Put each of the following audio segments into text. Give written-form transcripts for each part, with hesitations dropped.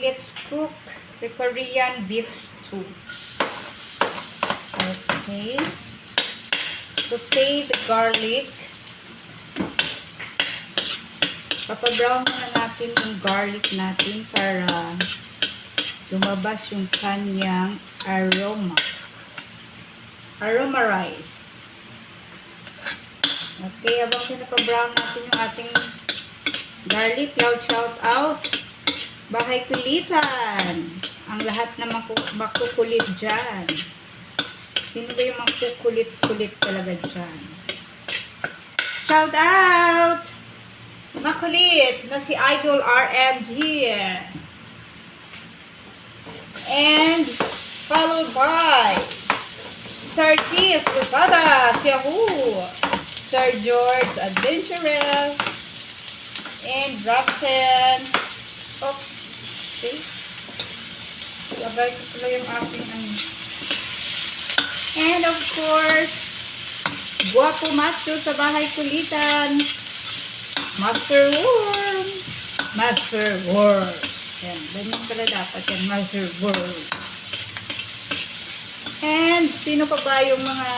let's cook the Korean beef stew. Okay. Saute the garlic. Papa-brown muna natin yung garlic natin para lumabas yung kanyang aroma. Aromarize. Okay, habang pinapa-brown natin yung ating garlic, loud shout out. Bahay kulitan. Ang lahat na makukulit dyan. Sino ba yung makukulit-kulit talaga dyan? Shout out! Makulit na si Idol RMG. And followed by Sir Tis Rosada, Yahoo, Sir George Adventurous, and Braxton. Okay. Sabay ko pala yung ating ano. And of course, Guwapo Macho sa bahay kulitan. Master Worm. Master Worm. Yan. Ganyan pala dapat yan. Master Worm. And sino pa ba yung mga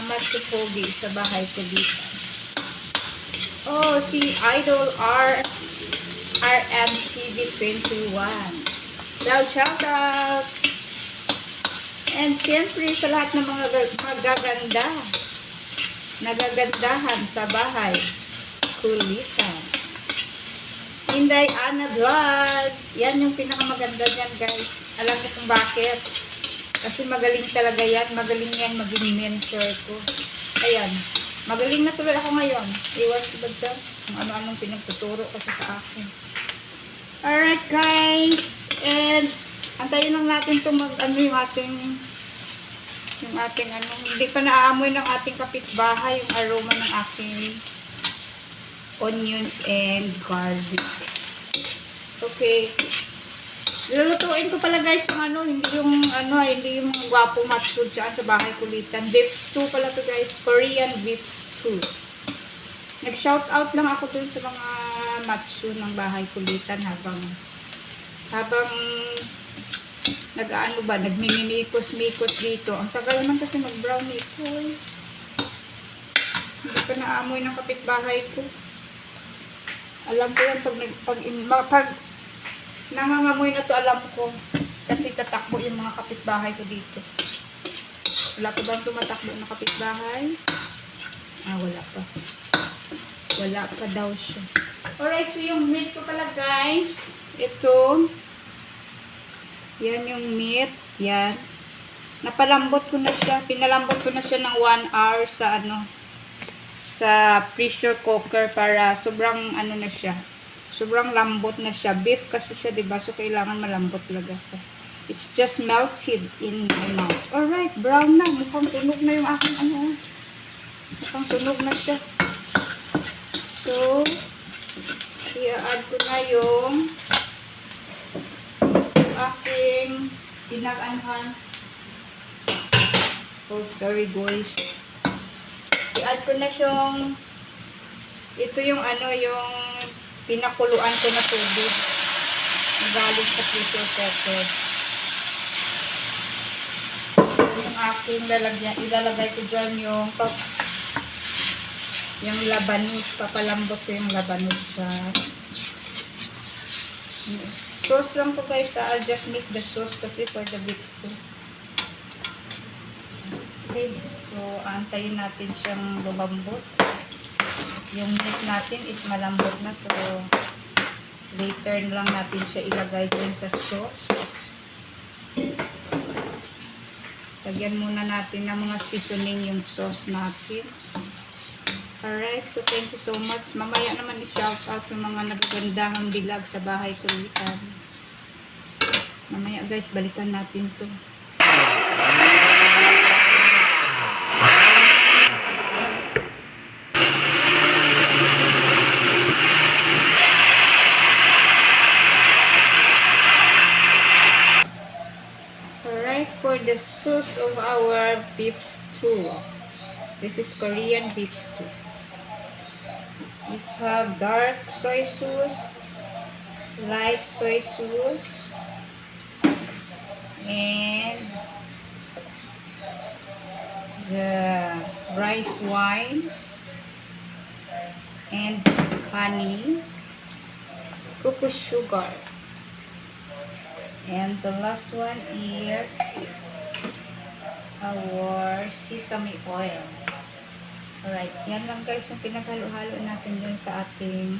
Master Pogi sa bahay kulitan? Oh, si Idol RMCB21. Shout out. And siyempre sa lahat ng mga nagagandahan sa bahay kulitan. Inday Ana Vlog. Yan yung pinakamaganda dyan, guys. Alam niyo kung bakit? Kasi magaling talaga yan. Magaling yan maging mentor ko. Ayan. Magaling na tuloy ako ngayon. Iwas ko ba dyan? Kung ano-anong pinagtuturo kasi sa akin. Alright, guys. And antayin lang natin ito yung ating hindi pa naaamoy ng ating kapitbahay yung aroma ng ating onions and garlic. Okay. Lulutuin ko pala guys yung hindi yung Guwapo Macho dyan sa bahay kulitan. Beef stew pala to guys. Korean beef stew. Nag-shout out lang ako dun sa mga macho ng bahay kulitan habang nagmimikos-mikos dito. Ang tagal naman kasi mag-brown ito. Hindi pa naamoy ng kapitbahay ko. Alam ko yan pag nangangamoy na to, alam ko. Kasi tatakbo yung mga kapitbahay ko dito. Wala pa bang tumatakbo na kapitbahay? Wala pa. Wala pa daw siya. Alright, so yung meat ko pala guys. Ito. Yan yung meat. Yan. Napalambot ko na siya. Pinalambot ko na siya ng 1 hour sa pressure cooker para sobrang na siya. Sobrang lambot na siya. Beef kasi siya, diba? So, kailangan malambot talaga siya. It's just melted in my mouth. Alright, brown na. Mukhang tunog na yung aking Mukhang tunog na siya. So, i-add ko na yung aking pinag-anhan. Oh, sorry guys. I-add ko na siyang ito yung yung pinakuluan ko na tubig. Galing sa pressure cooker. Yung aking ilalagay ko dyan yung labanos. Papalambot ko yung labanos dyan. Sauce lang po guys. I'll just make the sauce kasi for the beef stew. Okay. So, antayin natin siyang lumambot. Yung meat natin is malambot na. So, later lang natin siya ilagay dun sa sauce. Lagyan muna natin ng mga seasoning yung sauce natin. Alright, so thank you so much. Mamaya naman i-shout out yung mga nagagandahang dilag sa bahay kulitan. Mamaya guys, balikan natin to. Alright, for the sauce of our beef stew. This is Korean beef stew. It's have dark soy sauce, light soy sauce, and the rice wine, and honey, cocoa sugar, and the last one is our sesame oil. Alright, yan lang guys yung pinaghalo-halo natin dun sa ating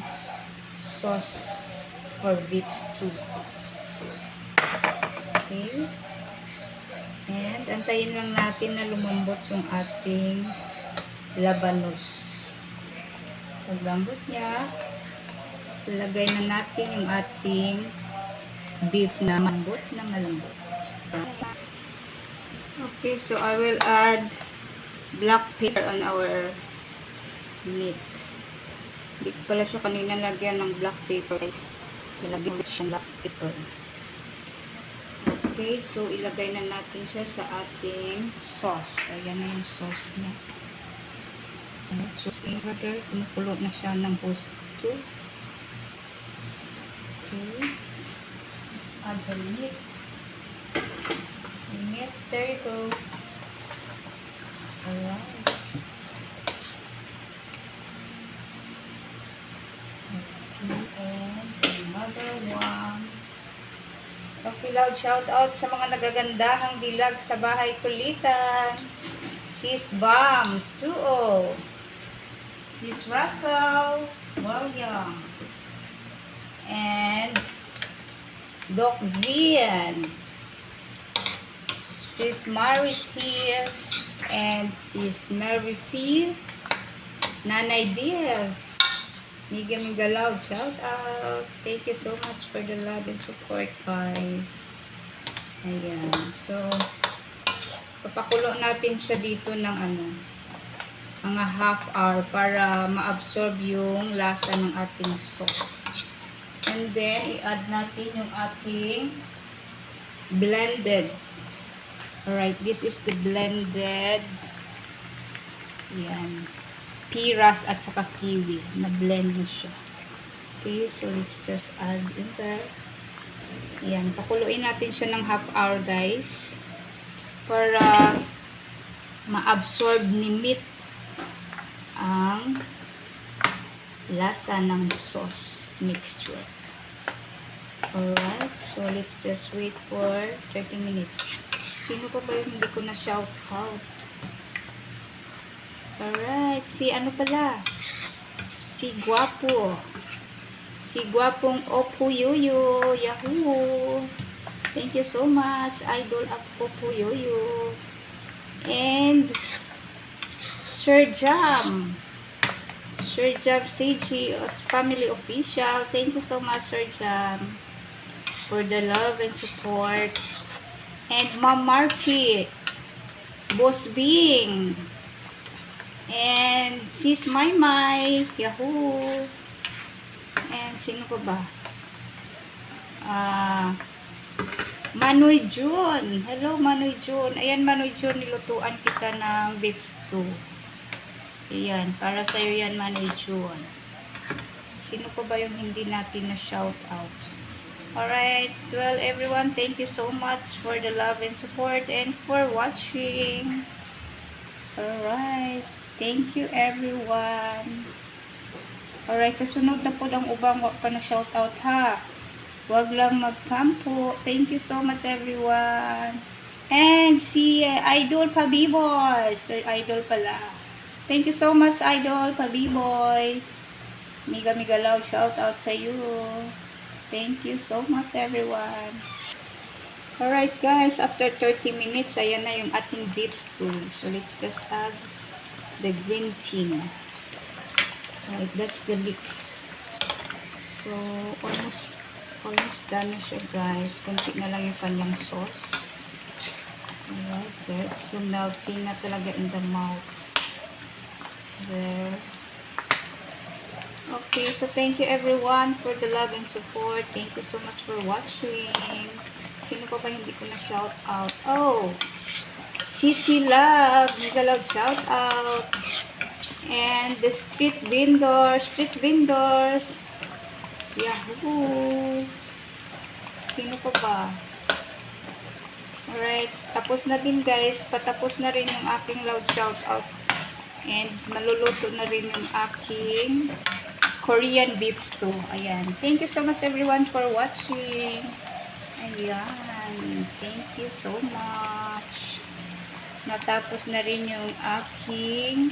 sauce for beef stew. Okay. And antayin lang natin na lumambot yung ating labanos. Paglambot niya, ilagay na natin yung ating beef na malambot. Okay, so I will add black pepper on our meat. Hindi ko pala siya kanina lagyan ng black pepper guys. Ilagyan ulit siya black pepper. Okay, so ilagay na natin siya sa ating sauce. Ayan na yung sauce niya. Sauce water, kumukulo na siya ng gusto. Okay, let's add the meat. The meat, there you go. Alright. And another one. Okay, loud shout out sa mga nagagandahang dilag sa bahay kulitan. Sis Bams 2-0. Sis Russell William. And Doc Zian. Sis Maritis. And Sis Mary P. Nanay Diaz. Miga loud shout out. Thank you so much for the love and support guys. Ayan. So, papakulo natin siya dito ng mga half hour para ma-absorb yung lasa ng ating sauce. And then, i-add natin yung ating blended. Alright, this is the blended. Ayan. Piras at saka kiwi. Na-blend na siya. Okay, so let's just add in there. Ayan, pakuluin natin siya ng half hour guys. Para ma-absorb ni meat ang lasa ng sauce mixture. Alright, so let's just wait for 30 minutes. Sino pa ba yung hindi ko na shout out? Alright, si ano pala? Si Guapo. Si Guapong Opuyuyo. Yahoo! Thank you so much, Idol Opuyuyo. And Sir Jam. Sir Jam CG Family Official. Thank you so much, Sir Jam, for the love and support. And Ma'am Marchi. Boss Bing. And Sis Maymay, Yahoo! And sino pa ba? Manoy June. Hello, Manoy June. Ayan, Manoy June, nilutuan kita ng beef stew. Ayan, para sa'yo yan, Manoy June. Sino pa ba yung hindi natin na shout out? Alright, well everyone, thank you so much for the love and support and for watching. Alright. Thank you everyone. Alright, sa sunod na po ang ubang wag pa na shoutout ha. Wag lang magkampo. Thank you so much everyone. And si Idol Pabiboy. Sir Idol pala. Thank you so much Idol Pabiboy. Miga loud shoutout sa iyo. Thank you so much everyone. Alright guys, after 30 minutes, ayan na yung ating beef stew. So let's just add the green tea. Right, that's the mix. So almost done na siya guys. Kunti na lang yung kanyang sauce. Alright, there. So melting na talaga in the mouth. There. Okay, so thank you everyone for the love and support. Thank you so much for watching. Sino pa ba hindi ko na shout out? Oh, City Love, mega loud shout out. And the street vendors. Yahoo! Sino pa ba? Alright, tapos na din guys. Patapos na rin yung aking loud shoutout. And maluluto na rin yung aking Korean beef stew. Ayan. Thank you so much everyone for watching. Ayan. Thank you so much. Natapos na rin yung aking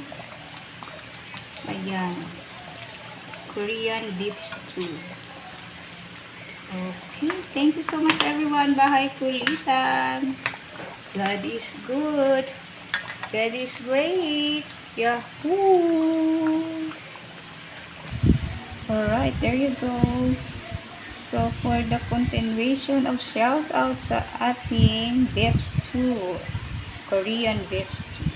Korean beef stew. Okay. Thank you so much everyone. Bahay kulitan. God is good. God is great. Yahoo! Alright, there you go. So, for the continuation of shoutout sa ating beef stew. Korean beef stew.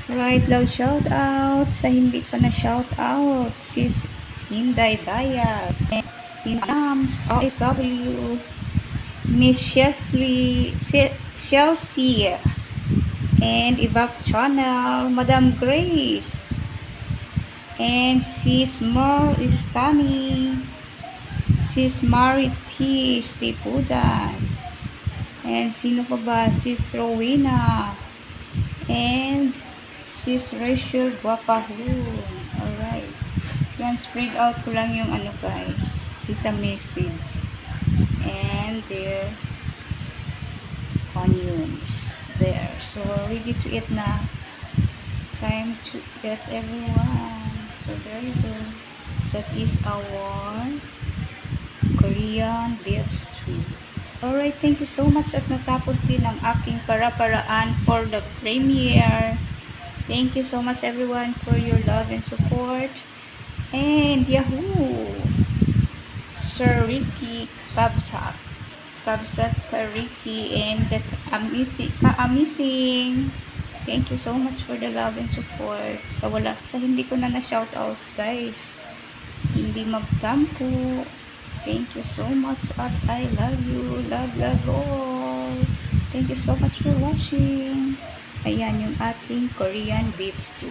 Right, loud shoutout sa hindi pa na shoutout. Sis Hinday Daya. Si Nams OFW. Miss Chelsea. And Ibak Channel. Madam Grace. And Sis Mer Istani. Sis Marity Stipudan. And sino pa ba? Sis Rowena. And Sis Rachel Guapahun. Alright. Yan, spread out ko lang yung ano guys. Sisa message. And their onions. There. So, ready to eat na. Time to eat everyone. So, there you go. That is our Korean beef stew. Alright, thank you so much at natapos din ang aking para-paraan for the premiere. Thank you so much everyone for your love and support. And yahoo! Sir Ricky Kabsat. Kabsat ka Ricky and the ka-amazing. Thank you so much for the love and support. Sa hindi ko na na-shout out guys. Hindi magtampo. Thank you so much at I love you. Love all. Thank you so much for watching. Ayan yung ating Korean beef stew.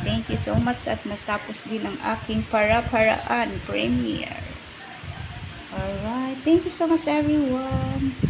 Thank you so much at natapos din ang aking para-paraan premiere. Alright. Thank you so much everyone.